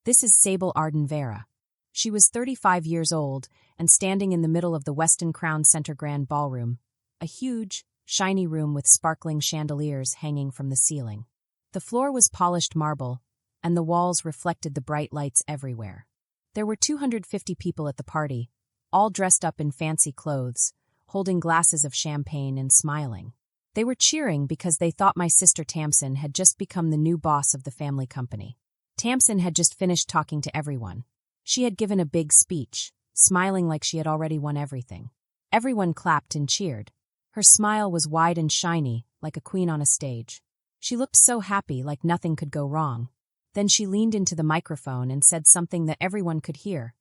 This is Sable Arden Vera. She was 35 years old and standing in the middle of the Weston Crown Center Grand Ballroom, a huge, shiny room with sparkling chandeliers hanging from the ceiling. The floor was polished marble, and the walls reflected the bright lights everywhere. There were 250 people at the party, all dressed up in fancy clothes, holding glasses of champagne and smiling. They were cheering because they thought my sister Tamsin had just become the new boss of the family company. Tamsin had just finished talking to everyone. She had given a big speech, smiling like she had already won everything. Everyone clapped and cheered. Her smile was wide and shiny, like a queen on a stage. She looked so happy, like nothing could go wrong. Then she leaned into the microphone and said something that everyone could hear,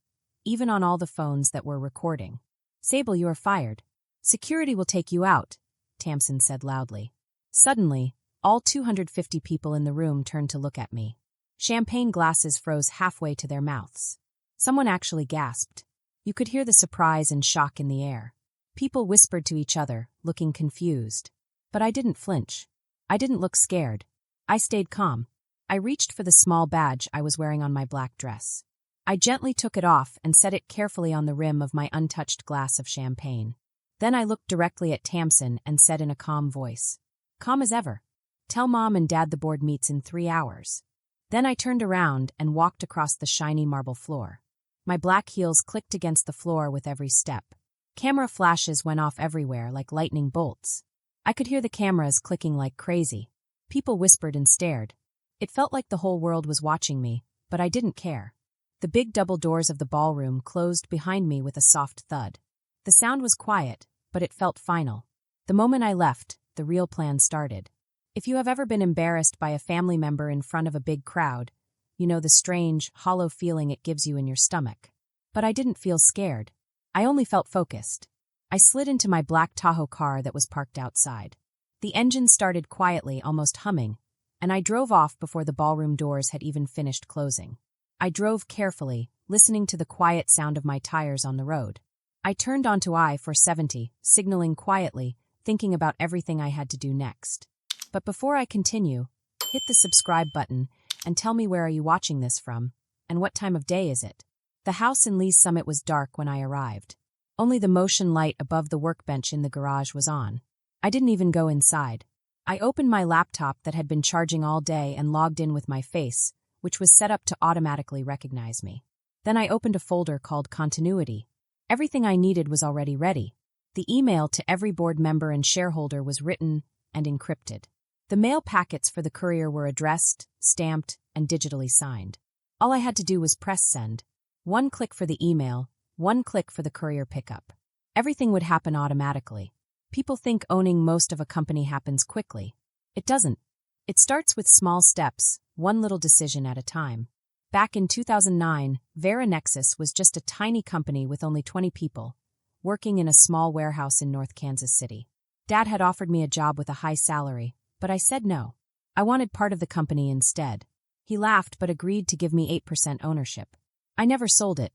even on all the phones that were recording. "Sable, you are fired. Security will take you out," Tamsin said loudly. Suddenly, all 250 people in the room turned to look at me. Champagne glasses froze halfway to their mouths. Someone actually gasped. You could hear the surprise and shock in the air. People whispered to each other, looking confused. But I didn't flinch. I didn't look scared. I stayed calm. I reached for the small badge I was wearing on my black dress. I gently took it off and set it carefully on the rim of my untouched glass of champagne. Then I looked directly at Tamsin and said in a calm voice, "Calm as ever. Tell Mom and Dad the board meets in 3 hours." Then I turned around and walked across the shiny marble floor. My black heels clicked against the floor with every step. Camera flashes went off everywhere like lightning bolts. I could hear the cameras clicking like crazy. People whispered and stared. It felt like the whole world was watching me, but I didn't care. The big double doors of the ballroom closed behind me with a soft thud. The sound was quiet, but it felt final. The moment I left, the real plan started. If you have ever been embarrassed by a family member in front of a big crowd, you know the strange, hollow feeling it gives you in your stomach. But I didn't feel scared. I only felt focused. I slid into my black Tahoe car that was parked outside. The engine started quietly, almost humming, and I drove off before the ballroom doors had even finished closing. I drove carefully, listening to the quiet sound of my tires on the road. I turned onto I-470, signaling quietly, thinking about everything I had to do next. But before I continue, hit the subscribe button and tell me where are you watching this from, and what time of day is it? The house in Lee's Summit was dark when I arrived. Only the motion light above the workbench in the garage was on. I didn't even go inside. I opened my laptop that had been charging all day and logged in with my face, which was set up to automatically recognize me. Then I opened a folder called Continuity. Everything I needed was already ready. The email to every board member and shareholder was written and encrypted. The mail packets for the courier were addressed, stamped, and digitally signed. All I had to do was press send. 1 click for the email, 1 click for the courier pickup. Everything would happen automatically. People think owning most of a company happens quickly. It doesn't. It starts with small steps, one little decision at a time. Back in 2009, Vera Nexus was just a tiny company with only 20 people, working in a small warehouse in North Kansas City. Dad had offered me a job with a high salary, but I said no. I wanted part of the company instead. He laughed but agreed to give me 8% ownership. I never sold it.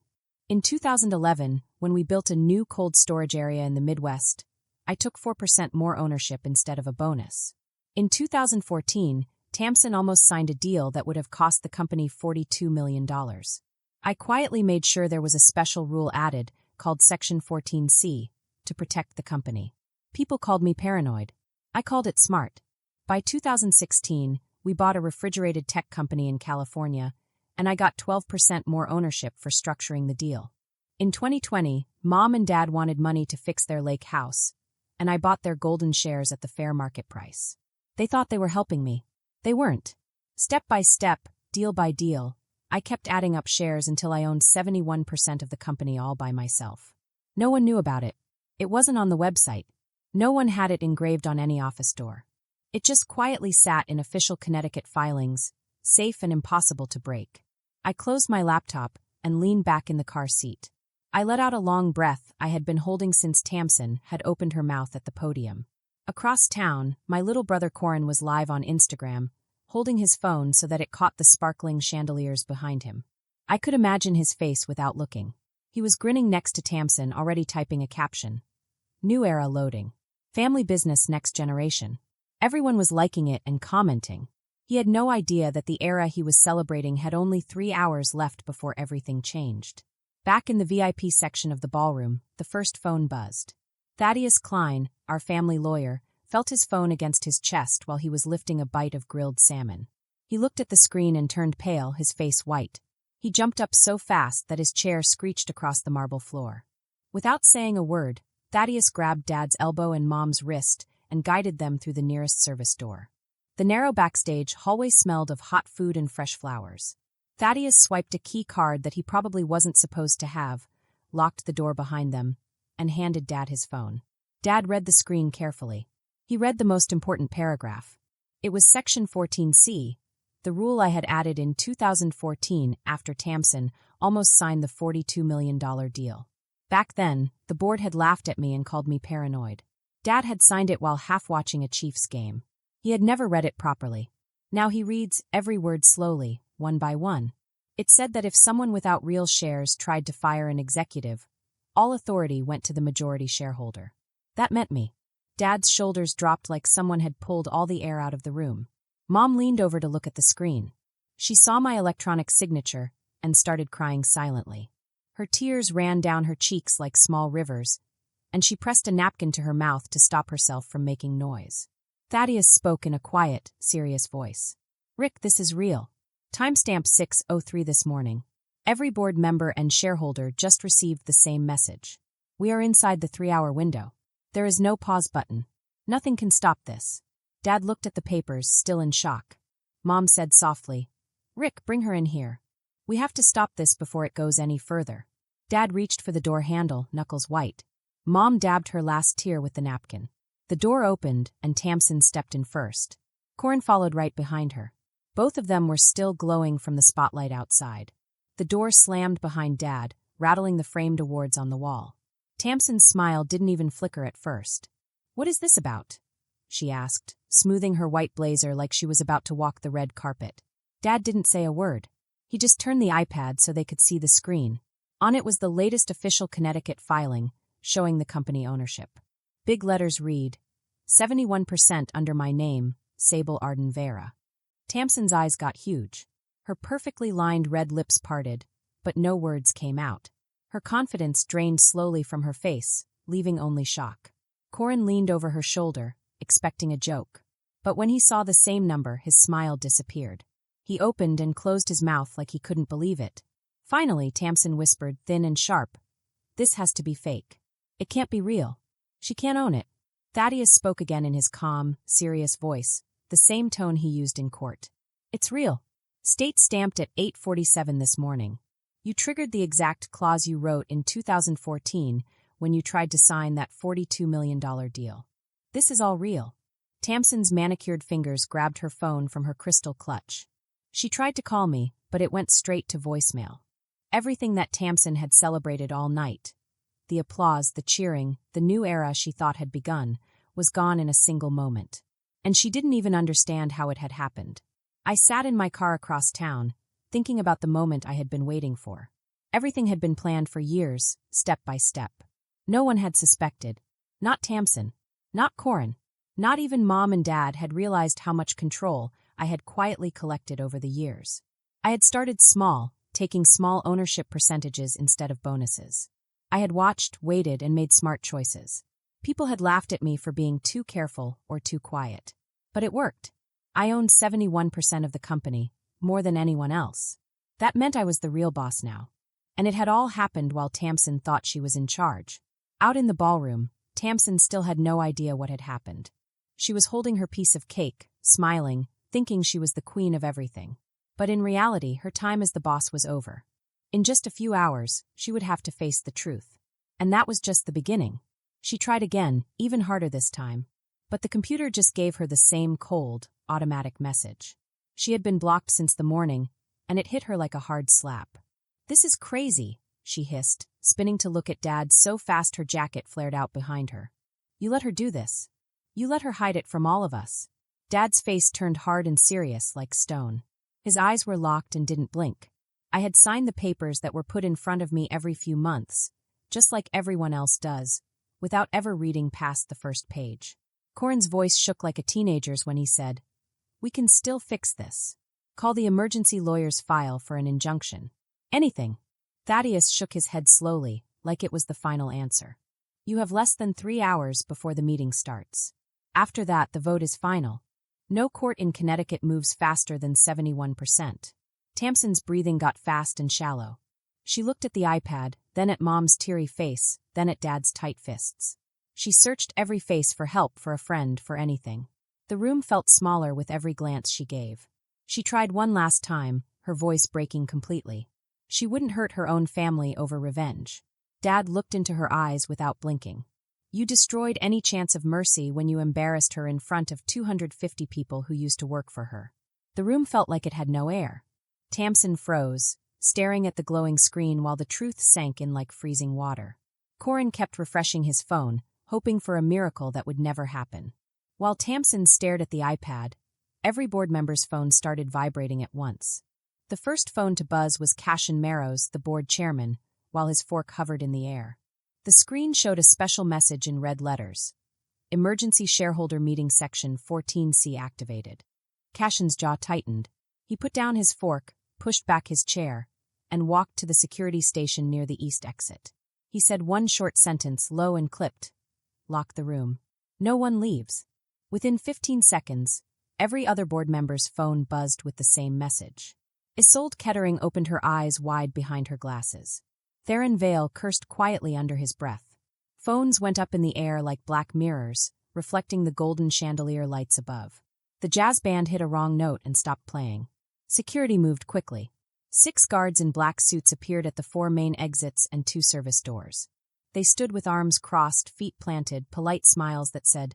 In 2011, when we built a new cold storage area in the Midwest, I took 4% more ownership instead of a bonus. In 2014, Tamsin almost signed a deal that would have cost the company $42 million. I quietly made sure there was a special rule added, called Section 14C, to protect the company. People called me paranoid. I called it smart. By 2016, we bought a refrigerated tech company in California, and I got 12% more ownership for structuring the deal. In 2020, Mom and Dad wanted money to fix their lake house, and I bought their golden shares at the fair market price. They thought they were helping me. They weren't. Step by step, deal by deal, I kept adding up shares until I owned 71% of the company all by myself. No one knew about it. It wasn't on the website. No one had it engraved on any office door. It just quietly sat in official Connecticut filings, safe and impossible to break. I closed my laptop and leaned back in the car seat. I let out a long breath I had been holding since Tamsin had opened her mouth at the podium. Across town, my little brother Corin was live on Instagram, holding his phone so that it caught the sparkling chandeliers behind him. I could imagine his face without looking. He was grinning next to Tamsin, already typing a caption. New era loading. Family business next generation. Everyone was liking it and commenting. He had no idea that the era he was celebrating had only 3 hours left before everything changed. Back in the VIP section of the ballroom, the first phone buzzed. Thaddeus Klein, our family lawyer, felt his phone against his chest while he was lifting a bite of grilled salmon. He looked at the screen and turned pale, his face white. He jumped up so fast that his chair screeched across the marble floor. Without saying a word, Thaddeus grabbed Dad's elbow and Mom's wrist and guided them through the nearest service door. The narrow backstage hallway smelled of hot food and fresh flowers. Thaddeus swiped a key card that he probably wasn't supposed to have, locked the door behind them, and handed Dad his phone. Dad read the screen carefully. He read the most important paragraph. It was Section 14C, the rule I had added in 2014 after Tamsin almost signed the $42 million deal. Back then, the board had laughed at me and called me paranoid. Dad had signed it while half-watching a Chiefs game. He had never read it properly. Now he reads every word slowly, one by one. It said that if someone without real shares tried to fire an executive, all authority went to the majority shareholder. That meant me. Dad's shoulders dropped like someone had pulled all the air out of the room. Mom leaned over to look at the screen. She saw my electronic signature and started crying silently. Her tears ran down her cheeks like small rivers, and she pressed a napkin to her mouth to stop herself from making noise. Thaddeus spoke in a quiet, serious voice. "Rick, this is real. Timestamp 6:03 this morning. Every board member and shareholder just received the same message. We are inside the 3-hour window. There is no pause button. Nothing can stop this." Dad looked at the papers, still in shock. Mom said softly, "Rick, bring her in here. We have to stop this before it goes any further." Dad reached for the door handle, knuckles white. Mom dabbed her last tear with the napkin. The door opened, and Tamsin stepped in first. Corin followed right behind her. Both of them were still glowing from the spotlight outside. The door slammed behind Dad, rattling the framed awards on the wall. Tamsin's smile didn't even flicker at first. "What is this about?" she asked, smoothing her white blazer like she was about to walk the red carpet. Dad didn't say a word. He just turned the iPad so they could see the screen. On it was the latest official Connecticut filing, showing the company ownership. Big letters read, 71% under my name, Sable Arden Vera. Tamsin's eyes got huge. Her perfectly lined red lips parted, but no words came out. Her confidence drained slowly from her face, leaving only shock. Corin leaned over her shoulder, expecting a joke. But when he saw the same number, his smile disappeared. He opened and closed his mouth like he couldn't believe it. Finally, Tamsin whispered, thin and sharp, "This has to be fake. It can't be real. She can't own it." Thaddeus spoke again in his calm, serious voice, the same tone he used in court. "It's real. State stamped at 8:47 this morning. You triggered the exact clause you wrote in 2014 when you tried to sign that $42 million deal. This is all real." Tamsin's manicured fingers grabbed her phone from her crystal clutch. She tried to call me, but it went straight to voicemail. Everything that Tamsin had celebrated all night, the applause, the cheering, the new era she thought had begun, was gone in a single moment. And she didn't even understand how it had happened. I sat in my car across town, thinking about the moment I had been waiting for. Everything had been planned for years, step by step. No one had suspected. Not Tamsin. Not Corin. Not even Mom and Dad had realized how much control I had quietly collected over the years. I had started small, taking small ownership percentages instead of bonuses. I had watched, waited, and made smart choices. People had laughed at me for being too careful or too quiet. But it worked. I owned 71% of the company, more than anyone else. That meant I was the real boss now. And it had all happened while Tamsin thought she was in charge. Out in the ballroom, Tamsin still had no idea what had happened. She was holding her piece of cake, smiling, thinking she was the queen of everything. But in reality, her time as the boss was over. In just a few hours, she would have to face the truth. And that was just the beginning. She tried again, even harder this time. But the computer just gave her the same cold, automatic message. She had been blocked since the morning, and it hit her like a hard slap. "This is crazy," she hissed, spinning to look at Dad so fast her jacket flared out behind her. "You let her do this. You let her hide it from all of us." Dad's face turned hard and serious like stone. His eyes were locked and didn't blink. I had signed the papers that were put in front of me every few months, just like everyone else does, without ever reading past the first page. Corin's voice shook like a teenager's when he said, We can still fix this. Call the emergency lawyer's file for an injunction. Anything. Thaddeus shook his head slowly, like it was the final answer. You have less than 3 hours before the meeting starts. After that, the vote is final. No court in Connecticut moves faster than 71%. Tamsin's breathing got fast and shallow. She looked at the iPad, then at Mom's teary face, then at Dad's tight fists. She searched every face for help, for a friend, for anything. The room felt smaller with every glance she gave. She tried one last time, her voice breaking completely. She wouldn't hurt her own family over revenge. Dad looked into her eyes without blinking. You destroyed any chance of mercy when you embarrassed her in front of 250 people who used to work for her. The room felt like it had no air. Tamsin froze, staring at the glowing screen while the truth sank in like freezing water. Corin kept refreshing his phone, hoping for a miracle that would never happen. While Tamsin stared at the iPad, every board member's phone started vibrating at once. The first phone to buzz was Cashin Marrows, the board chairman, while his fork hovered in the air. The screen showed a special message in red letters. Emergency Shareholder Meeting Section 14C activated. Cashin's jaw tightened. He put down his fork, pushed back his chair, and walked to the security station near the east exit. He said one short sentence, low and clipped. Lock the room. No one leaves. Within 15 seconds, every other board member's phone buzzed with the same message. Isolde Kettering opened her eyes wide behind her glasses. Theron Vale cursed quietly under his breath. Phones went up in the air like black mirrors, reflecting the golden chandelier lights above. The jazz band hit a wrong note and stopped playing. Security moved quickly. 6 guards in black suits appeared at the 4 main exits and 2 service doors. They stood with arms crossed, feet planted, polite smiles that said,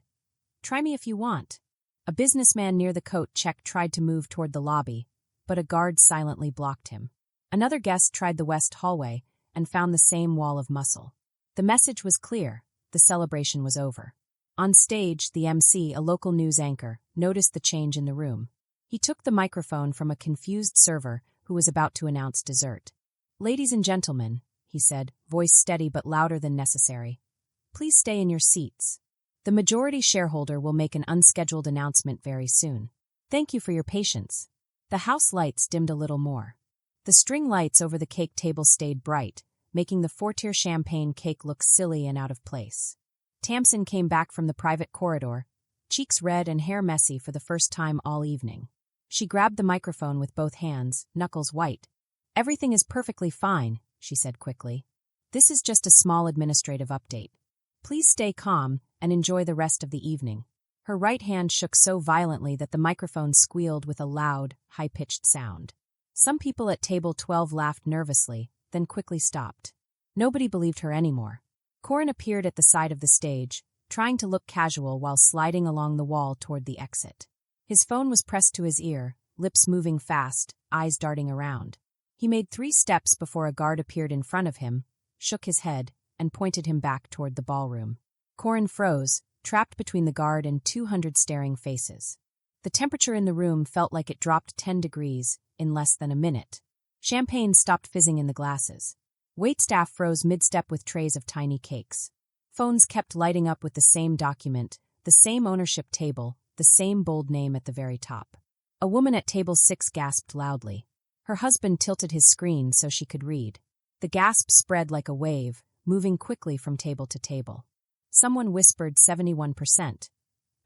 "Try me if you want." A businessman near the coat check tried to move toward the lobby, but a guard silently blocked him. Another guest tried the west hallway and found the same wall of muscle. The message was clear. The celebration was over. On stage, the MC, a local news anchor, noticed the change in the room. He took the microphone from a confused server who was about to announce dessert. "Ladies and gentlemen," he said, voice steady but louder than necessary, "please stay in your seats. The majority shareholder will make an unscheduled announcement very soon. Thank you for your patience." The house lights dimmed a little more. The string lights over the cake table stayed bright, making the 4-tier champagne cake look silly and out of place. Tamsin came back from the private corridor, cheeks red and hair messy for the first time all evening. She grabbed the microphone with both hands, knuckles white. "Everything is perfectly fine," she said quickly. "This is just a small administrative update. Please stay calm and enjoy the rest of the evening." Her right hand shook so violently that the microphone squealed with a loud, high-pitched sound. Some people at table 12 laughed nervously, then quickly stopped. Nobody believed her anymore. Corin appeared at the side of the stage, trying to look casual while sliding along the wall toward the exit. His phone was pressed to his ear, lips moving fast, eyes darting around. He made 3 steps before a guard appeared in front of him, shook his head, and pointed him back toward the ballroom. Corin froze, trapped between the guard and 200 staring faces. The temperature in the room felt like it dropped 10 degrees in less than a minute. Champagne stopped fizzing in the glasses. Waitstaff froze mid-step with trays of tiny cakes. Phones kept lighting up with the same document, the same ownership table, the same bold name at the very top. A woman at table 6 gasped loudly. Her husband tilted his screen so she could read. The gasp spread like a wave, moving quickly from table to table. Someone whispered 71%,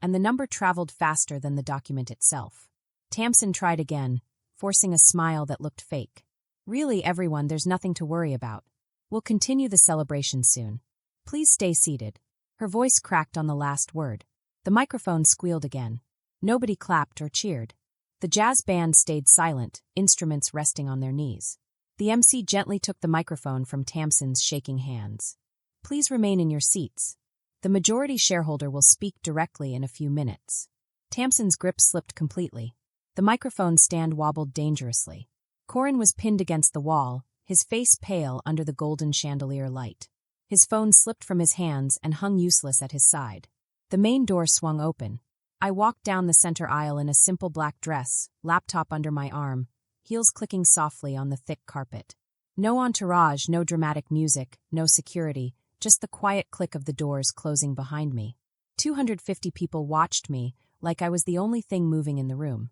and the number traveled faster than the document itself. Tamsin tried again, forcing a smile that looked fake. "Really, everyone, there's nothing to worry about. We'll continue the celebration soon. Please stay seated." Her voice cracked on the last word. The microphone squealed again. Nobody clapped or cheered. The jazz band stayed silent, instruments resting on their knees. The MC gently took the microphone from Tamsin's shaking hands. "Please remain in your seats. The majority shareholder will speak directly in a few minutes." Tamsin's grip slipped completely. The microphone stand wobbled dangerously. Corin was pinned against the wall, his face pale under the golden chandelier light. His phone slipped from his hands and hung useless at his side. The main door swung open. I walked down the center aisle in a simple black dress, laptop under my arm, heels clicking softly on the thick carpet. No entourage, no dramatic music, no security, just the quiet click of the doors closing behind me. 250 people watched me, like I was the only thing moving in the room.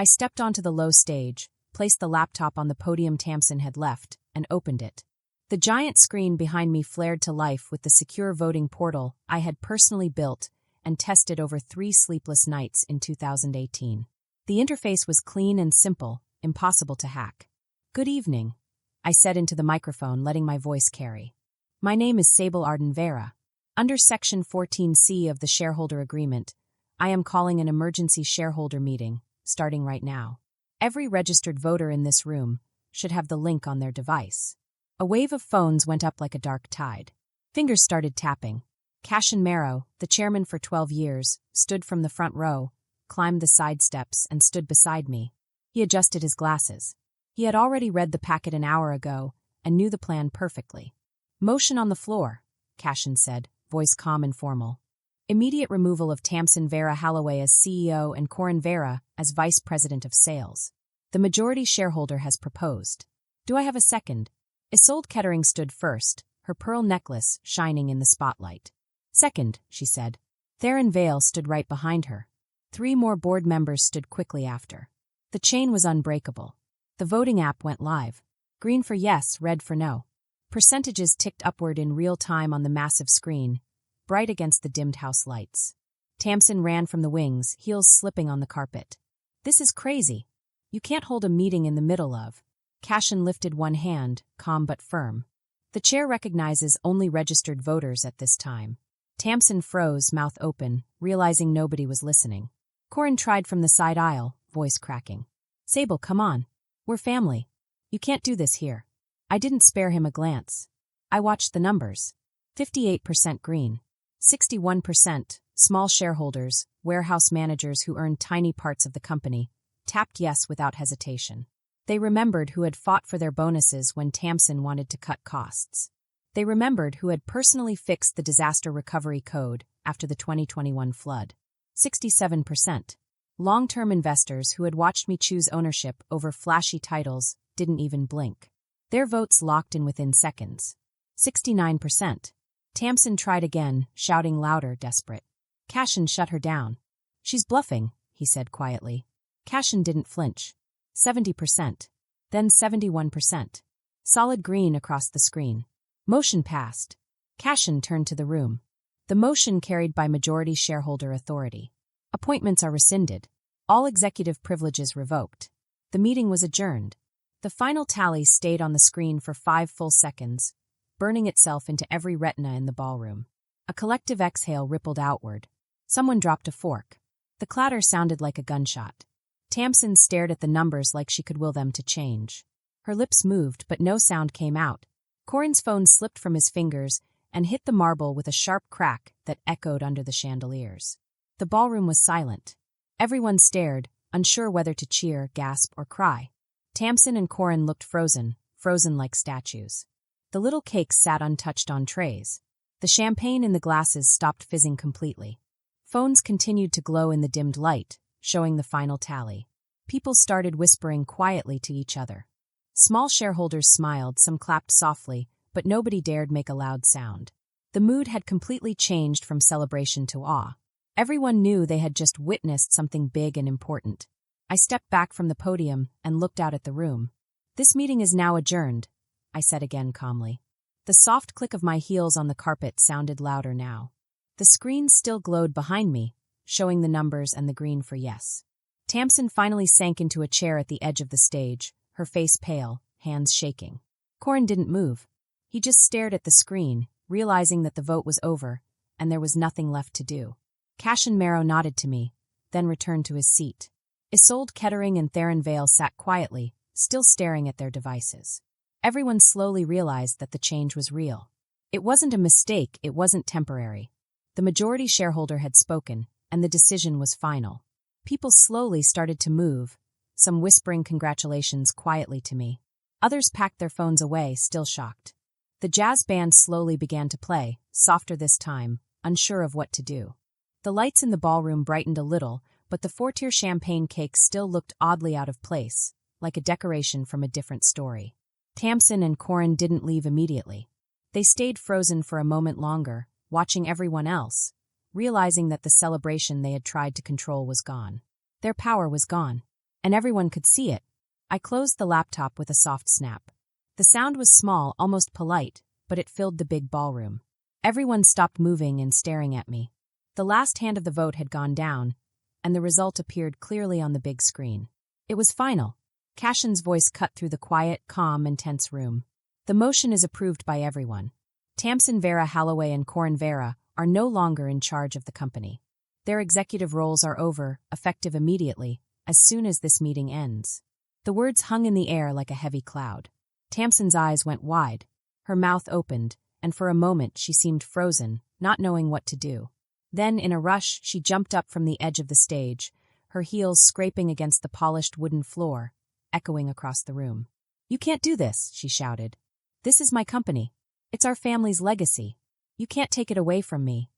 I stepped onto the low stage, placed the laptop on the podium Tamsin had left, and opened it. The giant screen behind me flared to life with the secure voting portal I had personally built and tested over 3 sleepless nights in 2018. The interface was clean and simple, impossible to hack. "Good evening," I said into the microphone, letting my voice carry. "My name is Sable Arden Vera. Under Section 14C of the Shareholder Agreement, I am calling an emergency shareholder meeting, starting right now. Every registered voter in this room should have the link on their device." A wave of phones went up like a dark tide. Fingers started tapping. Cashin Marrow, the chairman for 12 years, stood from the front row, climbed the side steps, and stood beside me. He adjusted his glasses. He had already read the packet an hour ago and knew the plan perfectly. "Motion on the floor," Cashin said, voice calm and formal. "Immediate removal of Tamsin Vera Halloway as CEO and Corin Vera as Vice President of Sales. The majority shareholder has proposed. Do I have a second?" Isolde Kettering stood first, her pearl necklace shining in the spotlight. "Second," she said. Theron Vale stood right behind her. 3 more board members stood quickly after. The chain was unbreakable. The voting app went live. Green for yes, red for no. Percentages ticked upward in real time on the massive screen, bright against the dimmed house lights. Tamsin ran from the wings, heels slipping on the carpet. "This is crazy. You can't hold a meeting in the middle of." Cashin lifted one hand, calm but firm. "The chair recognizes only registered voters at this time." Tamsin froze, mouth open, realizing nobody was listening. Corin tried from the side aisle, voice cracking. "Sable, come on. We're family. You can't do this here." I didn't spare him a glance. I watched the numbers. 58% green. 61%, small shareholders, warehouse managers who earned tiny parts of the company, tapped yes without hesitation. They remembered who had fought for their bonuses when Tamsin wanted to cut costs. They remembered who had personally fixed the disaster recovery code after the 2021 flood. 67%. Long-term investors who had watched me choose ownership over flashy titles didn't even blink. Their votes locked in within seconds. 69%. Tamsin tried again, shouting louder, desperate. Cashin shut her down. "She's bluffing," he said quietly. Cashin didn't flinch. 70%. Then 71%. Solid green across the screen. Motion passed. Cashin turned to the room. The motion carried by majority shareholder authority. Appointments are rescinded. All executive privileges revoked. The meeting was adjourned. The final tally stayed on the screen for 5 full seconds, burning itself into every retina in the ballroom. A collective exhale rippled outward. Someone dropped a fork. The clatter sounded like a gunshot. Tamsin stared at the numbers like she could will them to change. Her lips moved, but no sound came out. Corin's phone slipped from his fingers and hit the marble with a sharp crack that echoed under the chandeliers. The ballroom was silent. Everyone stared, unsure whether to cheer, gasp, or cry. Tamsin and Corin looked frozen like statues. The little cakes sat untouched on trays. The champagne in the glasses stopped fizzing completely. Phones continued to glow in the dimmed light, showing the final tally. People started whispering quietly to each other. Small shareholders smiled, some clapped softly, but nobody dared make a loud sound. The mood had completely changed from celebration to awe. Everyone knew they had just witnessed something big and important. I stepped back from the podium and looked out at the room. "This meeting is now adjourned," I said again calmly. The soft click of my heels on the carpet sounded louder now. The screen still glowed behind me, showing the numbers and the green for yes. Tamsin finally sank into a chair at the edge of the stage, her face pale, hands shaking. Corin didn't move. He just stared at the screen, realizing that the vote was over, and there was nothing left to do. Cashin Marrow nodded to me, then returned to his seat. Isolde Kettering and Theron Vale sat quietly, still staring at their devices. Everyone slowly realized that the change was real. It wasn't a mistake, it wasn't temporary. The majority shareholder had spoken, and the decision was final. People slowly started to move, some whispering congratulations quietly to me. Others packed their phones away, still shocked. The jazz band slowly began to play, softer this time, unsure of what to do. The lights in the ballroom brightened a little, but the 4-tier champagne cake still looked oddly out of place, like a decoration from a different story. Tamsin and Corin didn't leave immediately. They stayed frozen for a moment longer, watching everyone else, realizing that the celebration they had tried to control was gone. Their power was gone. and everyone could see it. I closed the laptop with a soft snap. The sound was small, almost polite, but it filled the big ballroom. Everyone stopped moving and staring at me. The last hand of the vote had gone down, and the result appeared clearly on the big screen. It was final. Cashin's voice cut through the quiet, calm, and tense room. The motion is approved by everyone. Tamsin Vera Halloway and Corin Vera are no longer in charge of the company. Their executive roles are over, effective immediately, as soon as this meeting ends. The words hung in the air like a heavy cloud. Tamsin's eyes went wide. Her mouth opened, and for a moment she seemed frozen, not knowing what to do. Then, in a rush, she jumped up from the edge of the stage, her heels scraping against the polished wooden floor, echoing across the room. "You can't do this," she shouted. "This is my company. It's our family's legacy. You can't take it away from me."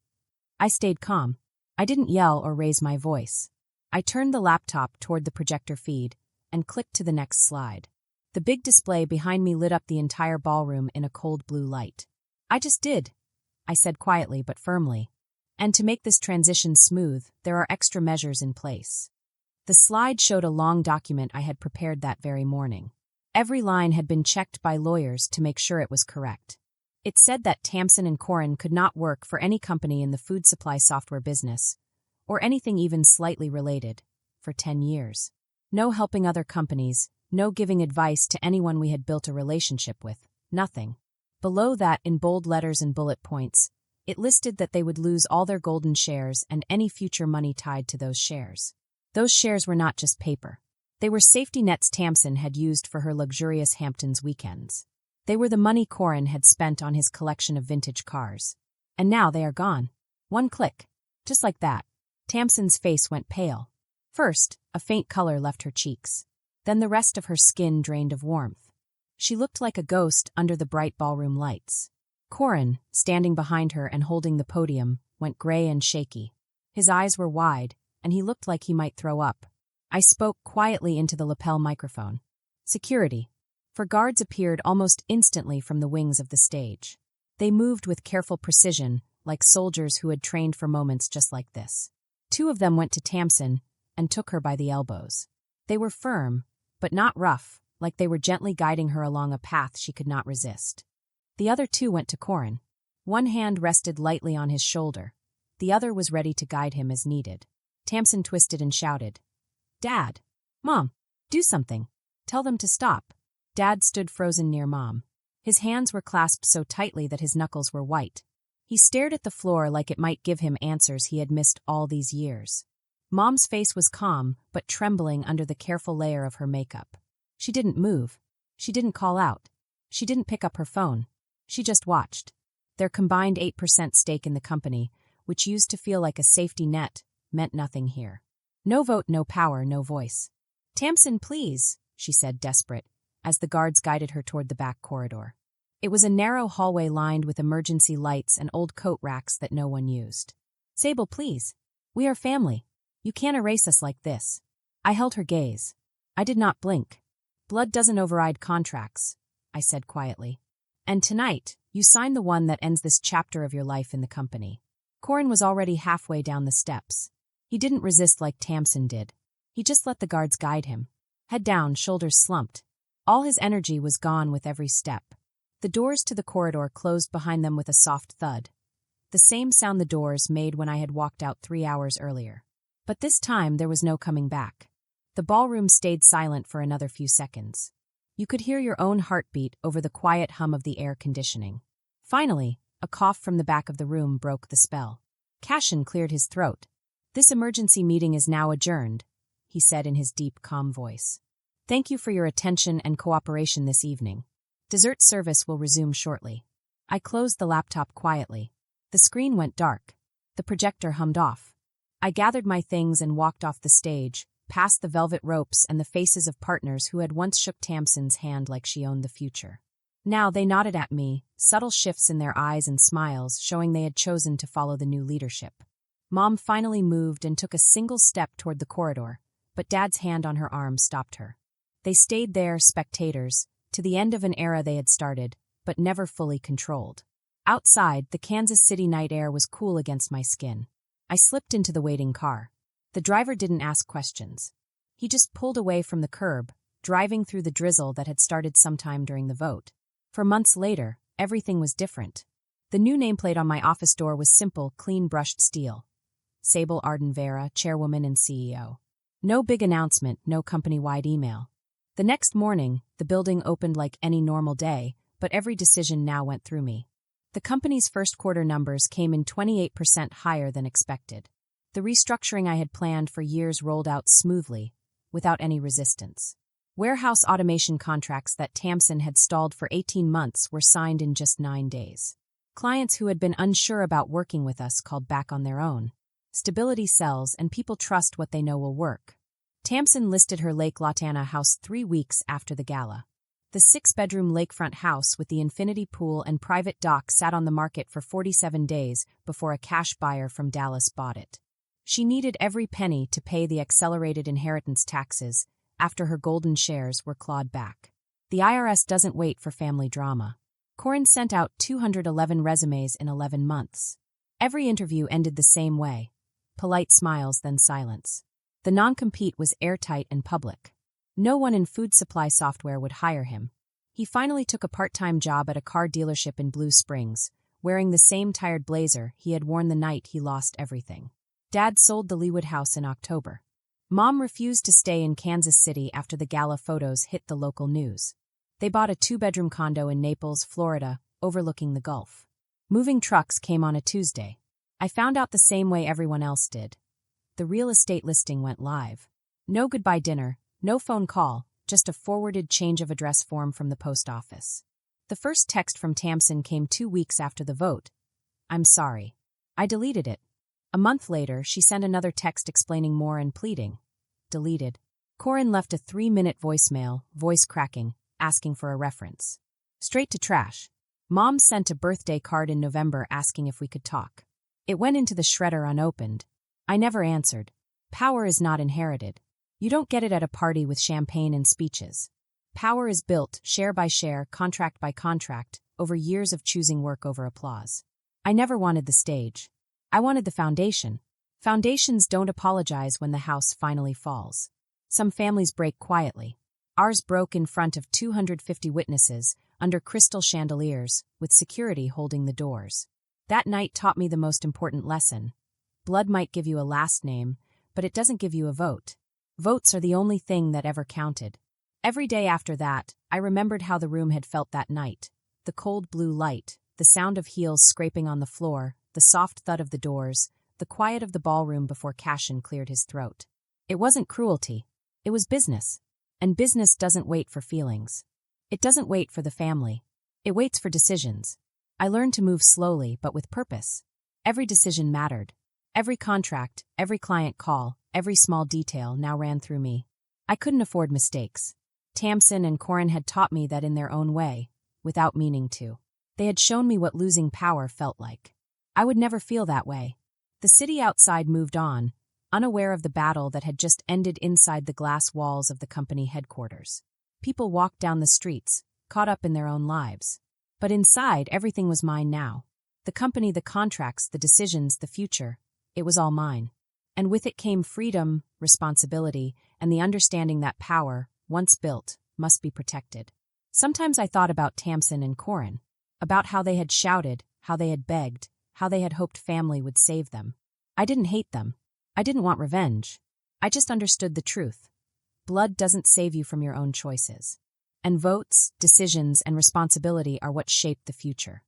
I stayed calm. I didn't yell or raise my voice. I turned the laptop toward the projector feed and clicked to the next slide. The big display behind me lit up the entire ballroom in a cold blue light. "I just did," I said quietly but firmly. "And to make this transition smooth, there are extra measures in place." The slide showed a long document I had prepared that very morning. Every line had been checked by lawyers to make sure it was correct. It said that Tamsin and Corin could not work for any company in the food supply software business, or anything even slightly related, for 10 years. No helping other companies, no giving advice to anyone we had built a relationship with, nothing. Below that, in bold letters and bullet points, it listed that they would lose all their golden shares and any future money tied to those shares. Those shares were not just paper. They were safety nets Tamsin had used for her luxurious Hamptons weekends. They were the money Corin had spent on his collection of vintage cars. And now they are gone. One click. Just like that. Tamsin's face went pale. First, a faint color left her cheeks. Then the rest of her skin drained of warmth. She looked like a ghost under the bright ballroom lights. Corin, standing behind her and holding the podium, went gray and shaky. His eyes were wide, and he looked like he might throw up. I spoke quietly into the lapel microphone. "Security." For guards appeared almost instantly from the wings of the stage. They moved with careful precision, like soldiers who had trained for moments just like this. 2 of them went to Tamsin and took her by the elbows. They were firm, but not rough, like they were gently guiding her along a path she could not resist. The other 2 went to Corin. One hand rested lightly on his shoulder. The other was ready to guide him as needed. Tamsin twisted and shouted, "Dad! Mom! Do something! Tell them to stop!" Dad stood frozen near Mom. His hands were clasped so tightly that his knuckles were white. He stared at the floor like it might give him answers he had missed all these years. Mom's face was calm, but trembling under the careful layer of her makeup. She didn't move. She didn't call out. She didn't pick up her phone. She just watched. Their combined 8% stake in the company, which used to feel like a safety net, meant nothing here. No vote, no power, no voice. "Tamsin, please," she said, desperate, as the guards guided her toward the back corridor. It was a narrow hallway lined with emergency lights and old coat racks that no one used. "Sable, please. We are family. You can't erase us like this." I held her gaze. I did not blink. "Blood doesn't override contracts," I said quietly. "And tonight, you sign the one that ends this chapter of your life in the company." Corin was already halfway down the steps. He didn't resist like Tamsin did. He just let the guards guide him. Head down, shoulders slumped. All his energy was gone with every step. The doors to the corridor closed behind them with a soft thud. The same sound the doors made when I had walked out 3 hours earlier. But this time there was no coming back. The ballroom stayed silent for another few seconds. You could hear your own heartbeat over the quiet hum of the air conditioning. Finally, a cough from the back of the room broke the spell. Cashin cleared his throat. "This emergency meeting is now adjourned," he said in his deep, calm voice. "Thank you for your attention and cooperation this evening. Dessert service will resume shortly." I closed the laptop quietly. The screen went dark. The projector hummed off. I gathered my things and walked off the stage, past the velvet ropes and the faces of partners who had once shook Tamsin's hand like she owned the future. Now they nodded at me, subtle shifts in their eyes and smiles showing they had chosen to follow the new leadership. Mom finally moved and took a single step toward the corridor, but Dad's hand on her arm stopped her. They stayed there, spectators, to the end of an era they had started, but never fully controlled. Outside, the Kansas City night air was cool against my skin. I slipped into the waiting car. The driver didn't ask questions. He just pulled away from the curb, driving through the drizzle that had started sometime during the vote. For months later, everything was different. The new nameplate on my office door was simple, clean-brushed steel. Sable Arden Vera, Chairwoman and CEO. No big announcement, no company-wide email. The next morning, the building opened like any normal day, but every decision now went through me. The company's first quarter numbers came in 28% higher than expected. The restructuring I had planned for years rolled out smoothly, without any resistance. Warehouse automation contracts that Tamsin had stalled for 18 months were signed in just 9 days. Clients who had been unsure about working with us called back on their own. Stability sells, and people trust what they know will work. Tamsin listed her Lake Latana house 3 weeks after the gala. The 6-bedroom lakefront house with the infinity pool and private dock sat on the market for 47 days before a cash buyer from Dallas bought it. She needed every penny to pay the accelerated inheritance taxes after her golden shares were clawed back. The IRS doesn't wait for family drama. Corin sent out 211 resumes in 11 months. Every interview ended the same way. Polite smiles, then silence. The non-compete was airtight and public. No one in food supply software would hire him. He finally took a part-time job at a car dealership in Blue Springs, wearing the same tired blazer he had worn the night he lost everything. Dad sold the Leawood house in October. Mom refused to stay in Kansas City after the gala photos hit the local news. They bought a 2-bedroom condo in Naples, Florida, overlooking the Gulf. Moving trucks came on a Tuesday. I found out the same way everyone else did. The real estate listing went live. No goodbye dinner, no phone call, just a forwarded change of address form from the post office. The first text from Tamsin came 2 weeks after the vote. I'm sorry. I deleted it. A month later, she sent another text explaining more and pleading. Deleted. Corin left a 3-minute voicemail, voice cracking, asking for a reference. Straight to trash. Mom sent a birthday card in November asking if we could talk. It went into the shredder unopened. I never answered. Power is not inherited. You don't get it at a party with champagne and speeches. Power is built, share by share, contract by contract, over years of choosing work over applause. I never wanted the stage. I wanted the foundation. Foundations don't apologize when the house finally falls. Some families break quietly. Ours broke in front of 250 witnesses, under crystal chandeliers, with security holding the doors. That night taught me the most important lesson. Blood might give you a last name, but it doesn't give you a vote. Votes are the only thing that ever counted. Every day after that, I remembered how the room had felt that night. The cold blue light, the sound of heels scraping on the floor, the soft thud of the doors, the quiet of the ballroom before Cashin cleared his throat. It wasn't cruelty. It was business. And business doesn't wait for feelings. It doesn't wait for the family. It waits for decisions. I learned to move slowly, but with purpose. Every decision mattered. Every contract, every client call, every small detail now ran through me. I couldn't afford mistakes. Tamsin and Corin had taught me that in their own way, without meaning to. They had shown me what losing power felt like. I would never feel that way. The city outside moved on, unaware of the battle that had just ended inside the glass walls of the company headquarters. People walked down the streets, caught up in their own lives. But inside, everything was mine now. The company, the contracts, the decisions, the future. It was all mine. And with it came freedom, responsibility, and the understanding that power, once built, must be protected. Sometimes I thought about Tamsin and Corin, about how they had shouted, how they had begged, how they had hoped family would save them. I didn't hate them. I didn't want revenge. I just understood the truth. Blood doesn't save you from your own choices. And votes, decisions, and responsibility are what shape the future.